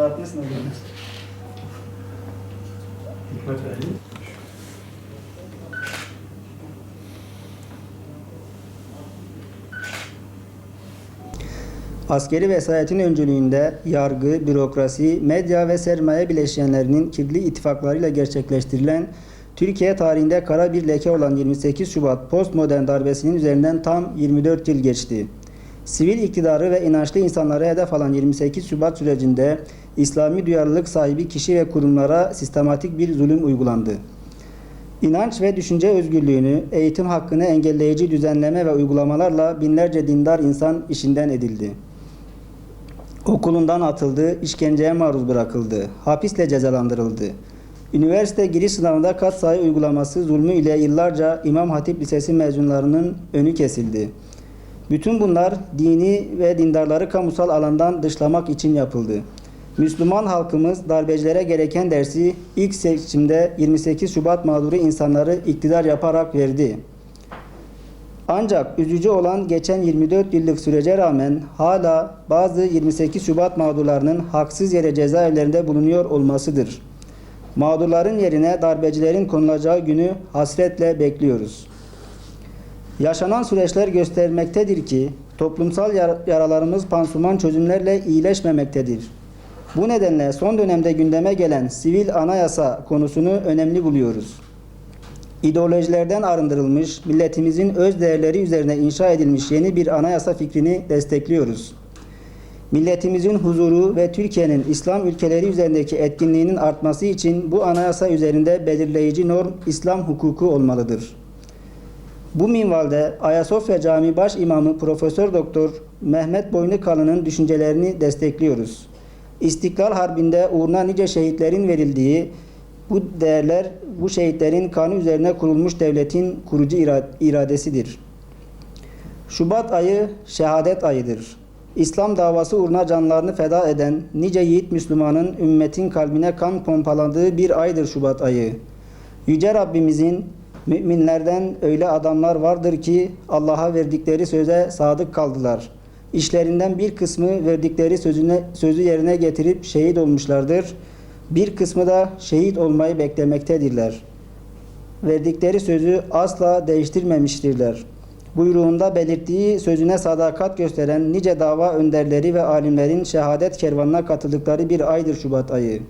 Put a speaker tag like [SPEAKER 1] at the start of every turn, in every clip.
[SPEAKER 1] dağıtmışsın hocam.
[SPEAKER 2] Hikmet Ali.
[SPEAKER 3] Askeri vesayetin öncülüğünde yargı, bürokrasi, medya ve sermaye bileşenlerinin kirli ittifaklarıyla gerçekleştirilen Türkiye tarihinde kara bir leke olan 28 Şubat postmodern darbesinin üzerinden tam 24 yıl geçti. Sivil iktidarı ve inançlı insanlara hedef alan 28 Şubat sürecinde İslami duyarlılık sahibi kişi ve kurumlara sistematik bir zulüm uygulandı. İnanç ve düşünce özgürlüğünü, eğitim hakkını engelleyici düzenleme ve uygulamalarla binlerce dindar insan işinden edildi. Okulundan atıldı, işkenceye maruz bırakıldı, hapisle cezalandırıldı. Üniversite giriş sınavında katsayı uygulaması zulmü ile yıllarca İmam Hatip Lisesi mezunlarının önü kesildi. Bütün bunlar dini ve dindarları kamusal alandan dışlamak için yapıldı. Müslüman halkımız darbecilere gereken dersi ilk seçimde 28 Şubat mağduru insanları iktidar yaparak verdi. Ancak üzücü olan geçen 24 yıllık sürece rağmen hala bazı 28 Şubat mağdurlarının haksız yere cezaevlerinde bulunuyor olmasıdır. Mağdurların yerine darbecilerin konulacağı günü hasretle bekliyoruz. Yaşanan süreçler göstermektedir ki toplumsal yaralarımız pansuman çözümlerle iyileşmemektedir. Bu nedenle son dönemde gündeme gelen sivil anayasa konusunu önemli buluyoruz. İdeolojilerden arındırılmış, milletimizin öz değerleri üzerine inşa edilmiş yeni bir anayasa fikrini destekliyoruz. Milletimizin huzuru ve Türkiye'nin İslam ülkeleri üzerindeki etkinliğinin artması için bu anayasa üzerinde belirleyici norm İslam hukuku olmalıdır. Bu minvalde Ayasofya Camii Baş İmamı Profesör Doktor Mehmet Boynukalın'ın düşüncelerini destekliyoruz. İstiklal Harbi'nde uğruna nice şehitlerin verildiği bu değerler, bu şehitlerin kanı üzerine kurulmuş devletin kurucu iradesidir. Şubat ayı şehadet ayıdır. İslam davası uğruna canlarını feda eden nice yiğit Müslümanın ümmetin kalbine kan pompaladığı bir aydır Şubat ayı. Yüce Rabbimizin müminlerden öyle adamlar vardır ki Allah'a verdikleri söze sadık kaldılar. İşlerinden bir kısmı verdikleri sözü yerine getirip şehit olmuşlardır. Bir kısmı da şehit olmayı beklemektedirler. Verdikleri sözü asla değiştirmemiştirler. Buyruğunda belirttiği sözüne sadakat gösteren nice dava önderleri ve alimlerin şehadet kervanına katıldıkları bir aydır Şubat ayı.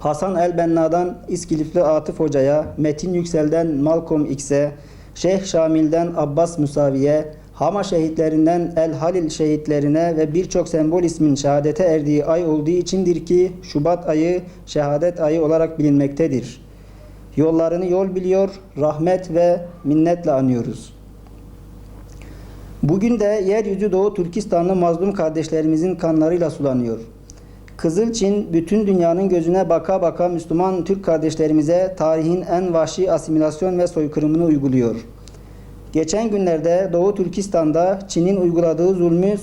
[SPEAKER 3] Hasan el-Benna'dan İskilifli Atıf Hoca'ya, Metin Yüksel'den Malcolm X'e, Şeyh Şamil'den Abbas Musavi'ye, Hama şehitlerinden El Halil şehitlerine ve birçok sembol ismin şehadete erdiği ay olduğu içindir ki Şubat ayı şehadet ayı olarak bilinmektedir. Yollarını yol biliyor, rahmet ve minnetle anıyoruz. Bugün de yeryüzü Doğu Türkistanlı mazlum kardeşlerimizin kanlarıyla sulanıyor. Kızılçin bütün dünyanın gözüne baka baka Müslüman Türk kardeşlerimize tarihin en vahşi asimilasyon ve soykırımını uyguluyor. Geçen günlerde Doğu Türkistan'da Çin'in uyguladığı zulmü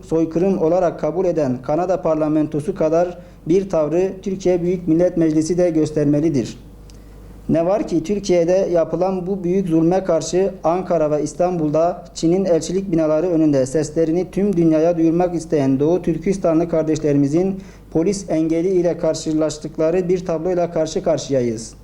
[SPEAKER 3] soykırım olarak kabul eden Kanada parlamentosu kadar bir tavrı Türkiye Büyük Millet Meclisi de göstermelidir. Ne var ki Türkiye'de yapılan bu büyük zulme karşı Ankara ve İstanbul'da Çin'in elçilik binaları önünde seslerini tüm dünyaya duyurmak isteyen Doğu Türkistanlı kardeşlerimizin polis engeli ile karşılaştıkları bir tabloyla karşı karşıyayız.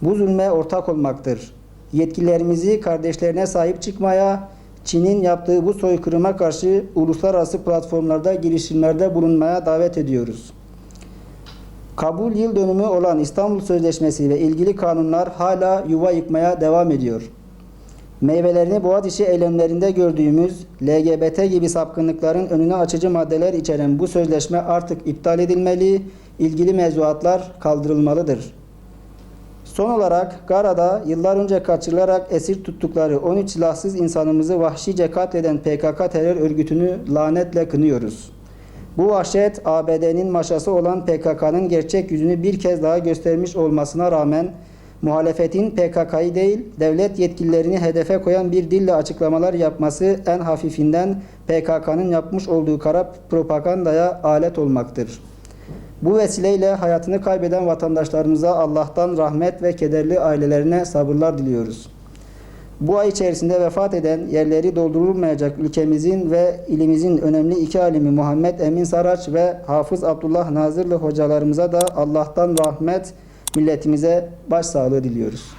[SPEAKER 3] Bu zulme ortak olmaktır. Yetkililerimizi kardeşlerine sahip çıkmaya, Çin'in yaptığı bu soykırıma karşı uluslararası platformlarda girişimlerde bulunmaya davet ediyoruz. Kabul yıl dönümü olan İstanbul Sözleşmesi ve ilgili kanunlar hala yuva yıkmaya devam ediyor. Meyvelerini Boğaziçi eylemlerinde gördüğümüz LGBT gibi sapkınlıkların önünü açıcı maddeler içeren bu sözleşme artık iptal edilmeli, ilgili mevzuatlar kaldırılmalıdır. Son olarak Gara'da yıllar önce kaçırılarak esir tuttukları 13 silahsız insanımızı vahşice katleden PKK terör örgütünü lanetle kınıyoruz. Bu vahşet ABD'nin maşası olan PKK'nın gerçek yüzünü bir kez daha göstermiş olmasına rağmen muhalefetin PKK'yı değil devlet yetkililerini hedefe koyan bir dille açıklamalar yapması en hafifinden PKK'nın yapmış olduğu kara propagandaya alet olmaktır. Bu vesileyle hayatını kaybeden vatandaşlarımıza Allah'tan rahmet ve kederli ailelerine sabırlar diliyoruz. Bu ay içerisinde vefat eden, yerleri doldurulmayacak ülkemizin ve ilimizin önemli iki alimi Muhammed Emin Saraç ve Hafız Abdullah Nazırlı hocalarımıza da Allah'tan rahmet, milletimize başsağlığı diliyoruz.